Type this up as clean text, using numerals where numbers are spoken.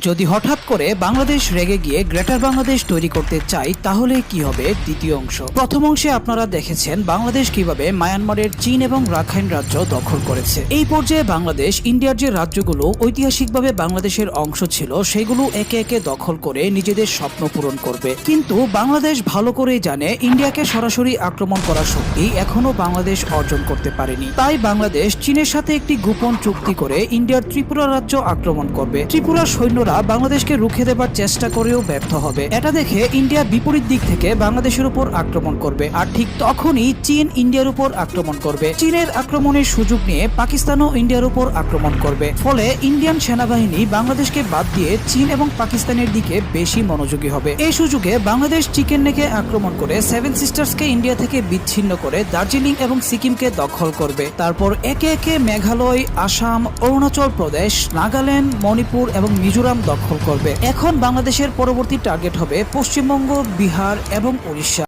যদি হঠাৎ করে বাংলাদেশ রেগে গিয়ে গ্রেটার বাংলাদেশ তৈরি করতে চাই তাহলে কি হবে? দ্বিতীয় অংশ। প্রথম অংশে আপনারা দেখেছেন বাংলাদেশ কিভাবে মায়ানমারের চীন এবং রাখাইন রাজ্য দখল করেছে। এই পর্যায়ে বাংলাদেশ ইন্ডিয়ার যে রাজ্যগুলো ঐতিহাসিকভাবে বাংলাদেশের অংশ ছিল সেগুলো একে একে দখল করে নিজেদের স্বপ্ন পূরণ করবে। কিন্তু বাংলাদেশ ভালো করেই জানে ইন্ডিয়াকে সরাসরি আক্রমণ করার শক্তি এখনো বাংলাদেশ অর্জন করতে পারেনি। তাই বাংলাদেশ চীনের সাথে একটি গোপন চুক্তি করে ইন্ডিয়ার ত্রিপুরা রাজ্য আক্রমণ করবে। ত্রিপুরার সৈন্যরা বাংলাদেশকে রুখে দেবার চেষ্টা করেও ব্যর্থ হবে। এটা দেখে ইন্ডিয়া বিপরীত দিক থেকে বাংলাদেশের উপর আক্রমণ করবে, আর ঠিক তখনই চীন ইন্ডিয়ার উপর আক্রমণ করবে। চীনের আক্রমণের সুযোগ নিয়ে পাকিস্তানও ইন্ডিয়ার উপর আক্রমণ করবে। ফলে ইন্ডিয়ান সেনাবাহিনী বাংলাদেশকে বাদ দিয়ে চীন এবং পাকিস্তানের দিকে বেশি মনোযোগী হবে। এই সুযোগে বাংলাদেশ চিকেন নেকে আক্রমণ করে সেভেন সিস্টার্সকে ইন্ডিয়া থেকে বিচ্ছিন্ন করে দার্জিলিং এবং সিকিমকে দখল করবে। তারপর একে একে মেঘালয়, আসাম, অরুণাচল প্রদেশ, নাগাল্যান্ড, মণিপুর এবং মিজোরাম দখল করবে। এখন বাংলাদেশের পরবর্তী টার্গেট হবে পশ্চিমবঙ্গ, বিহার এবং উড়িষ্যা।